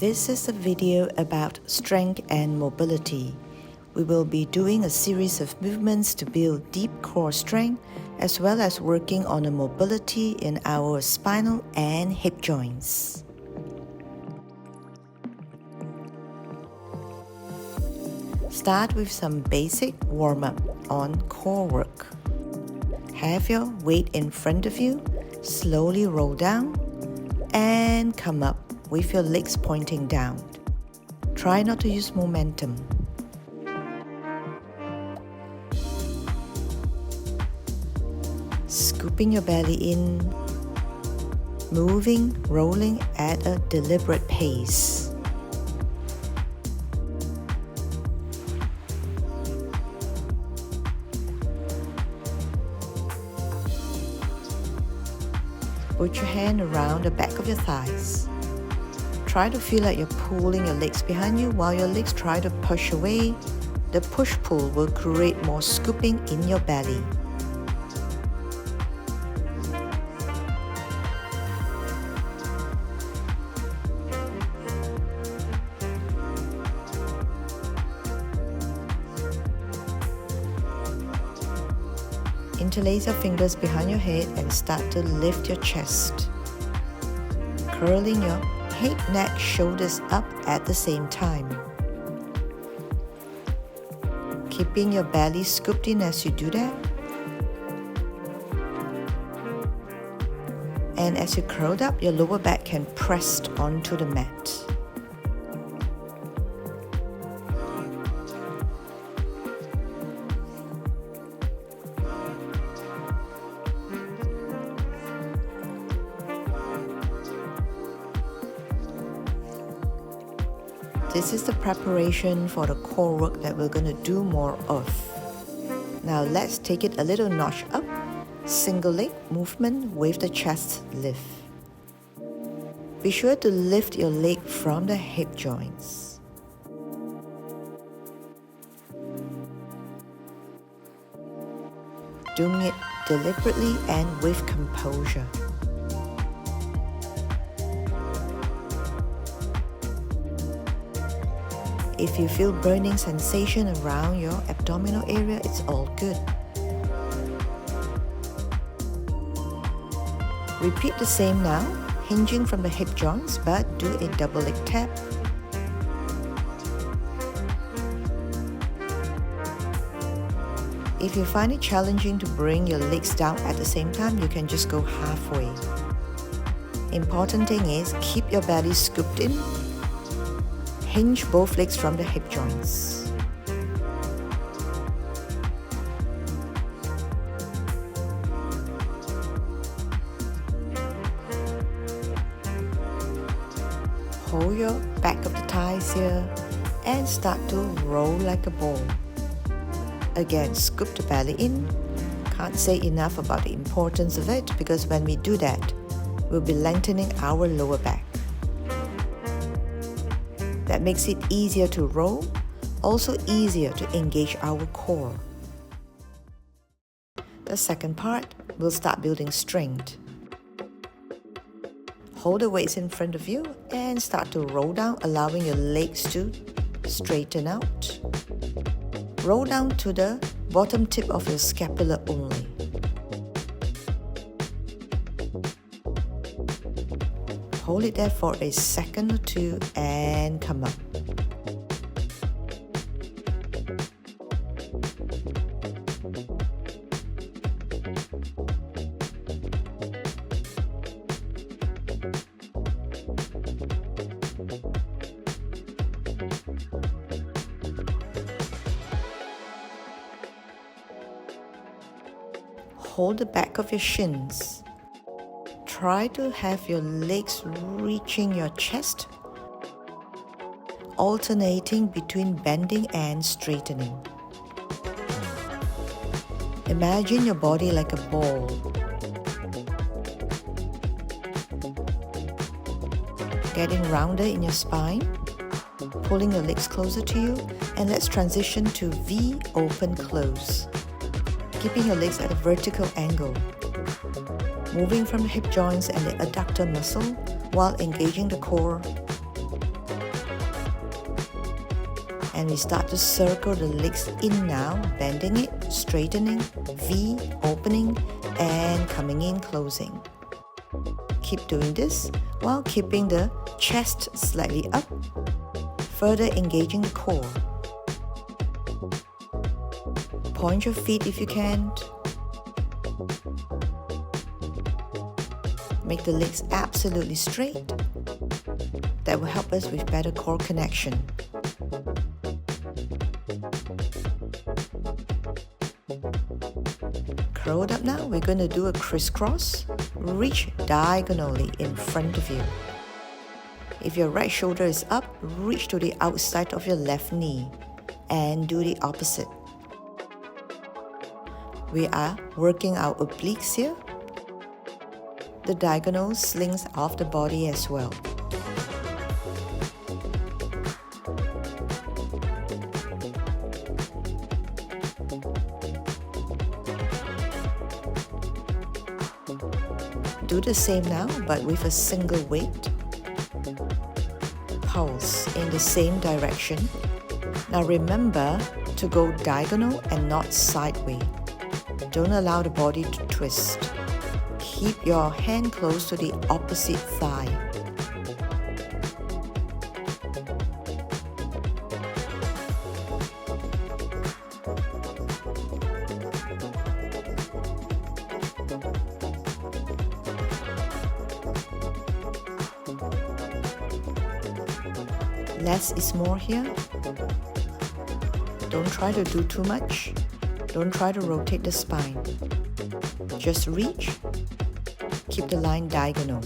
This is a video about strength and mobility. We will be doing a series of movements to build deep core strength as well as working on the mobility in our spinal and hip joints. Start with some basic warm-up on core work. Have your weight in front of you, slowly roll down and come up with your legs pointing down. Try not to use momentum. Scooping your belly in, moving, rolling at a deliberate pace. Put your hand around the back of your thighs. Try to feel like you're pulling your legs behind you while your legs try to push away. The push-pull will create more scooping in your belly. Interlace your fingers behind your head and start to lift your chest. Curling your head, neck, shoulders up at the same time. Keeping your belly scooped in as you do that. And as you curl up, your lower back can press onto the mat. This is the preparation for the core work that we're going to do more of. Now let's take it a little notch up. Single leg movement with the chest lift. Be sure to lift your leg from the hip joints. Doing it deliberately and with composure. If you feel burning sensation around your abdominal area, it's all good. Repeat the same now, hinging from the hip joints, but do a double leg tap. If you find it challenging to bring your legs down at the same time, you can just go halfway. Important thing is, keep your belly scooped in. Hinge both legs from the hip joints. Hold your back of the thighs here and start to roll like a ball. Again, scoop the belly in. Can't say enough about the importance of it because when we do that, we'll be lengthening our lower back. That makes it easier to roll, also easier to engage our core. The second part, we'll start building strength. Hold the weights in front of you and start to roll down, allowing your legs to straighten out. Roll down to the bottom tip of your scapula only. Hold it there for a second or two and come up. Hold the back of your shins. Try to have your legs reaching your chest, alternating between bending and straightening. Imagine your body like a ball. Getting rounder in your spine, pulling your legs closer to you, and let's transition to V open close. Keeping your legs at a vertical angle. Moving from the hip joints and the adductor muscle while engaging the core. And we start to circle the legs in now, bending it, straightening, V, opening, and coming in, closing. Keep doing this while keeping the chest slightly up, further engaging the core. Point your feet if you can. Make the legs absolutely straight. That will help us with better core connection. Curled up now, we're going to do a crisscross. Reach diagonally in front of you. If your right shoulder is up, reach to the outside of your left knee and do the opposite. We are working our obliques here. The diagonal slings off the body as well. Do the same now, but with a single weight. Pulse in the same direction. Now remember to go diagonal and not sideways. Don't allow the body to twist. Keep your hand close to the opposite thigh. Less is more here. Don't try to do too much. Don't try to rotate the spine. Just reach. Keep the line diagonal.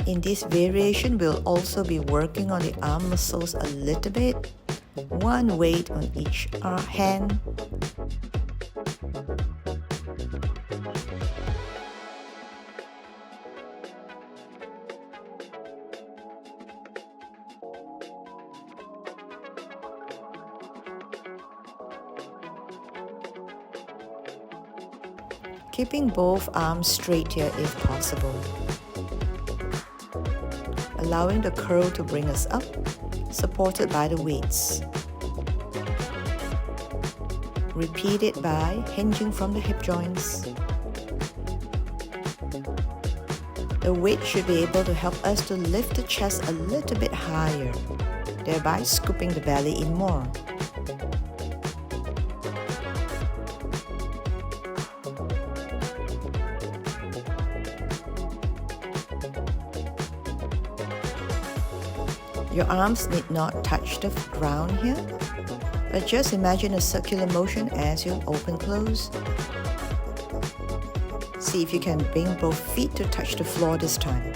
In this variation, we'll also be working on the arm muscles a little bit. One weight on each hand. Keeping both arms straight here if possible. Allowing the curl to bring us up, supported by the weights. Repeat it by hinging from the hip joints. The weight should be able to help us to lift the chest a little bit higher, thereby scooping the belly in more. Your arms need not touch the ground here, but just imagine a circular motion as you open-close. See if you can bring both feet to touch the floor this time.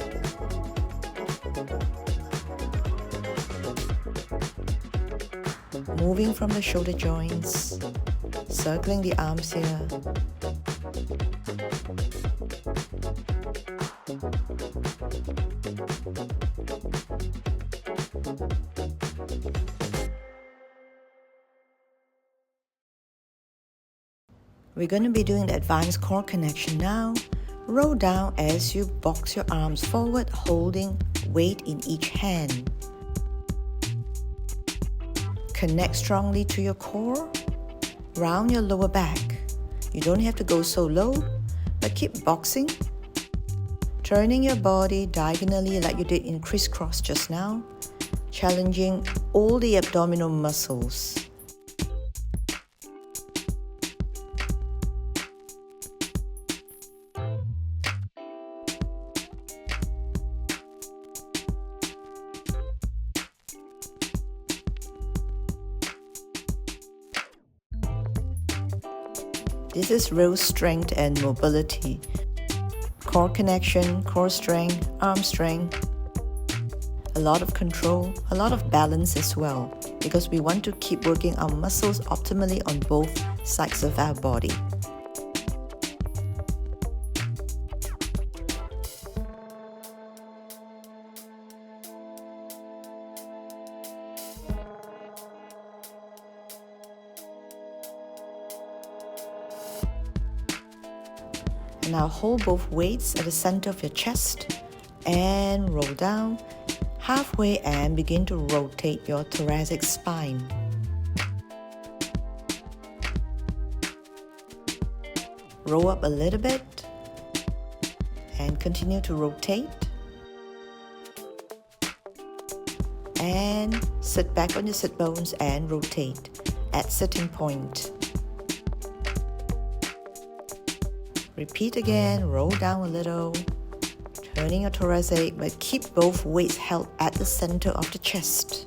Moving from the shoulder joints, circling the arms here. We're going to be doing the advanced core connection now. Roll down as you box your arms forward, holding weight in each hand. Connect strongly to your core. Round your lower back. You don't have to go so low, but keep boxing. Turning your body diagonally like you did in crisscross just now. Challenging all the abdominal muscles. This is real strength and mobility. Core connection, core strength, arm strength. A lot of control, a lot of balance as well, because we want to keep working our muscles optimally on both sides of our body. Now hold both weights at the center of your chest and roll down halfway and begin to rotate your thoracic spine. Roll up a little bit and continue to rotate. And sit back on your sit bones and rotate at sitting point. Repeat again, roll down a little, turning your thoracic, but keep both weights held at the center of the chest.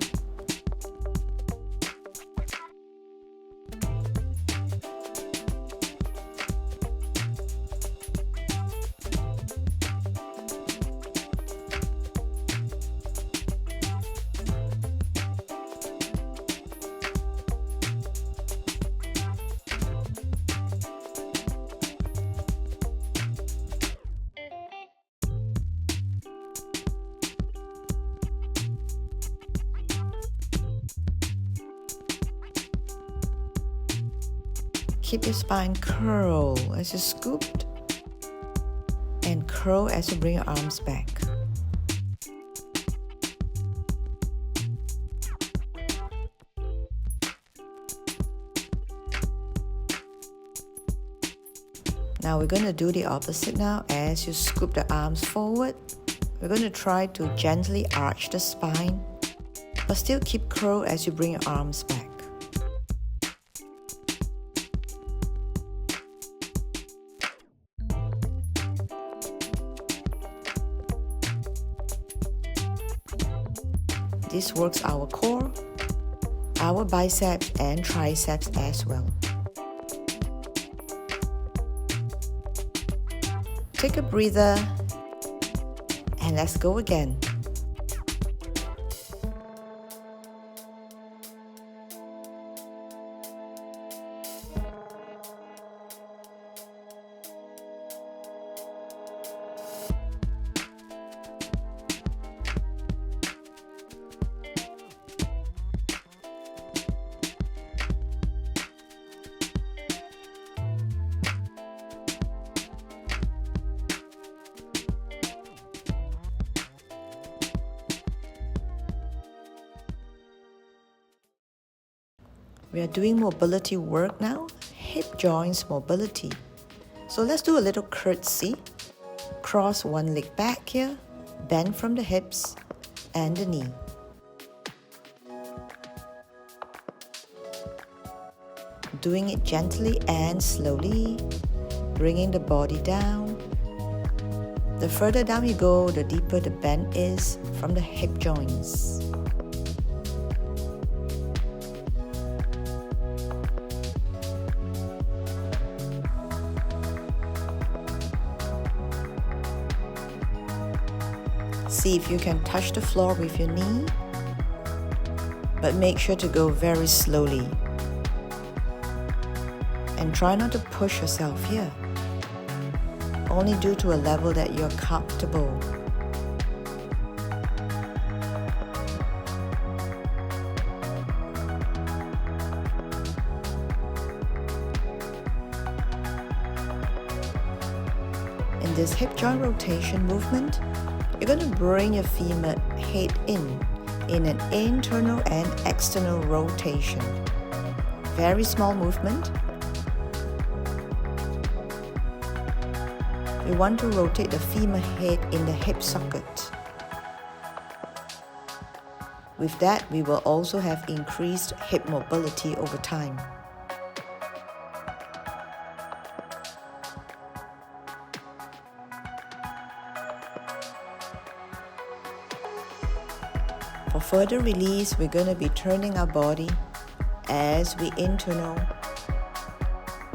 Keep your spine curl as you scooped and curl as you bring your arms back. Now we're going to do the opposite now. As you scoop the arms forward, we're going to try to gently arch the spine, but still keep curl as you bring your arms back. This works our core, our biceps and triceps as well. Take a breather and let's go again. We are doing mobility work now, hip joints mobility. So let's do a little curtsy. Cross one leg back here, bend from the hips and the knee. Doing it gently and slowly, bringing the body down. The further down you go, the deeper the bend is from the hip joints. See if you can touch the floor with your knee, but make sure to go very slowly. And try not to push yourself here. Only do to a level that you're comfortable. In this hip joint rotation movement, you're going to bring your femur head in an internal and external rotation. Very small movement. We want to rotate the femur head in the hip socket. With that, we will also have increased hip mobility over time. For further release, we're going to be turning our body as we internal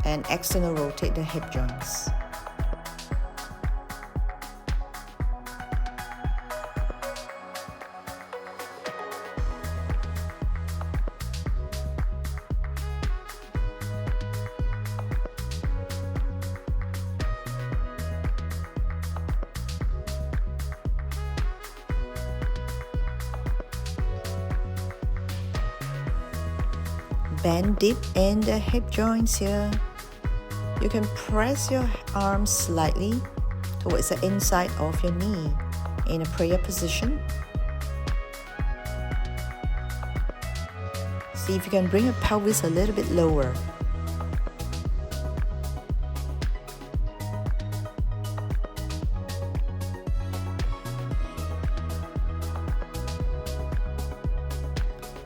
and external rotate the hip joints. Bend deep in the hip joints here. You can press your arms slightly towards the inside of your knee in a prayer position. See if you can bring your pelvis a little bit lower.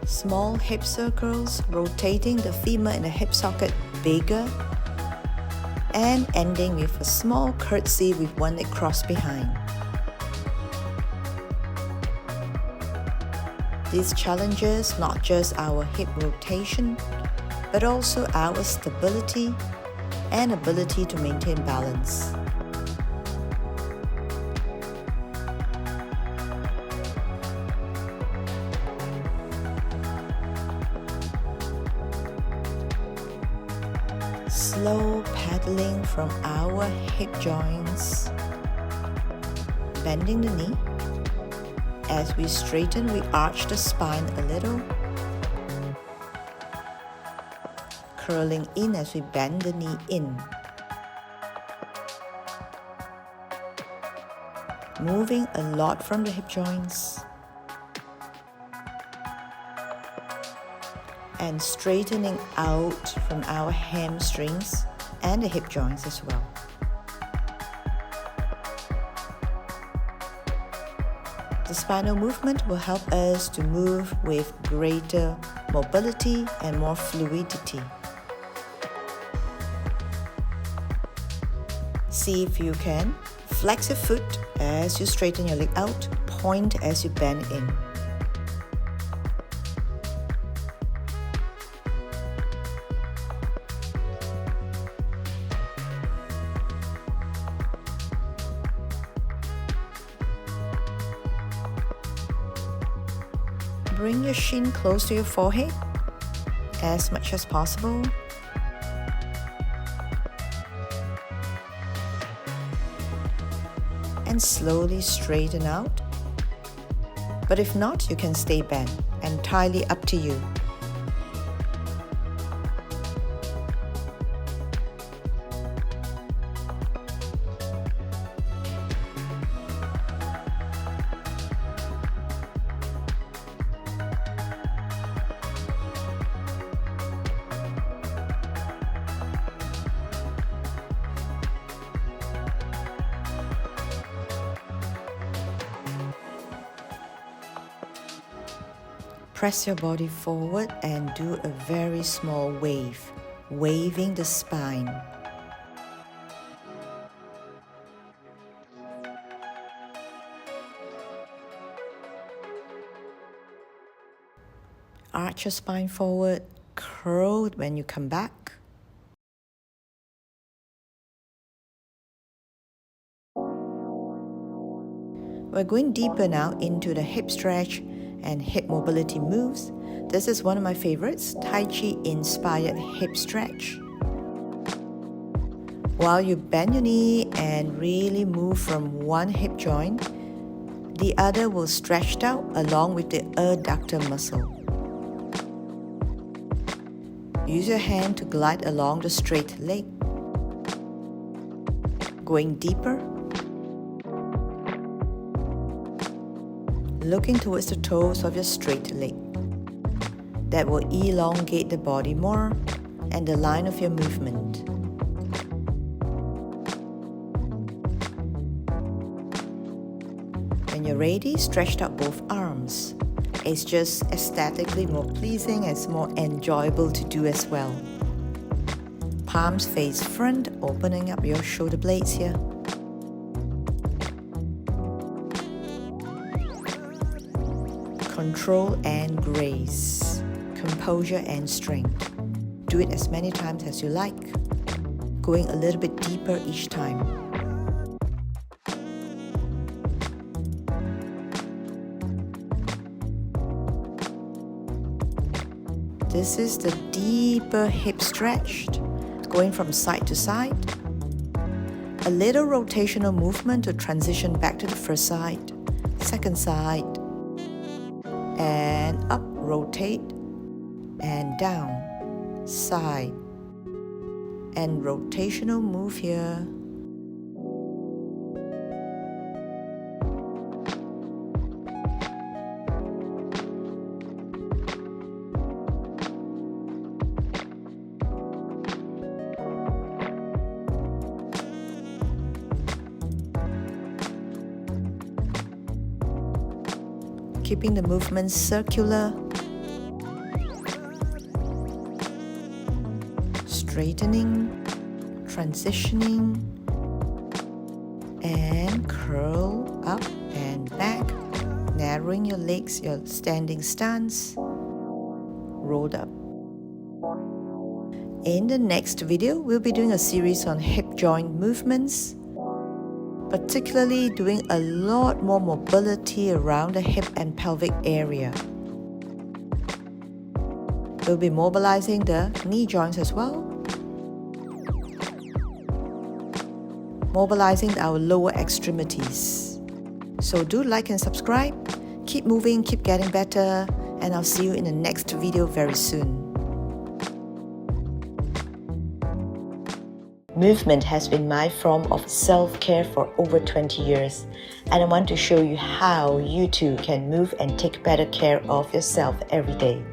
Small hip circles, rotating the femur in the hip socket bigger, and ending with a small curtsy with one leg crossed behind. This challenges not just our hip rotation, but also our stability and ability to maintain balance. Slow paddling from our hip joints, bending the knee. As we straighten, we arch the spine a little, curling in as we bend the knee in. Moving a lot from the hip joints. And straightening out from our hamstrings and the hip joints as well. The spinal movement will help us to move with greater mobility and more fluidity. See if you can flex your foot as you straighten your leg out, point as you bend in. Bring your shin close to your forehead as much as possible. And slowly straighten out. But if not, you can stay bent, entirely up to you. Press your body forward and do a very small wave, waving the spine. Arch your spine forward, curl when you come back. We're going deeper now into the hip stretch and hip mobility moves. This is one of my favorites, Tai-Chi inspired hip stretch. While you bend your knee and really move from one hip joint, the other will stretch out along with the adductor muscle. Use your hand to glide along the straight leg. Going deeper, looking towards the toes of your straight leg. That will elongate the body more and the line of your movement. When you're ready, stretch out both arms. It's just aesthetically more pleasing and it's more enjoyable to do as well. Palms face front, opening up your shoulder blades here. Control and grace, composure and strength. Do it as many times as you like, going a little bit deeper each time. This is the deeper hip stretch, going from side to side. A little rotational movement to transition back to the first side, second side, and up, rotate, and down, side, and rotational move here. Keeping the movement circular, straightening, transitioning, and curl up and back, narrowing your legs, your standing stance, rolled up. In the next video, we'll be doing a series on hip joint movements, particularly doing a lot more mobility around the hip and pelvic area. We'll be mobilizing the knee joints as well, mobilizing our lower extremities. So do like and subscribe, keep moving, keep getting better, and I'll see you in the next video very soon. Movement has been my form of self-care for over 20 years, and I want to show you how you too can move and take better care of yourself every day.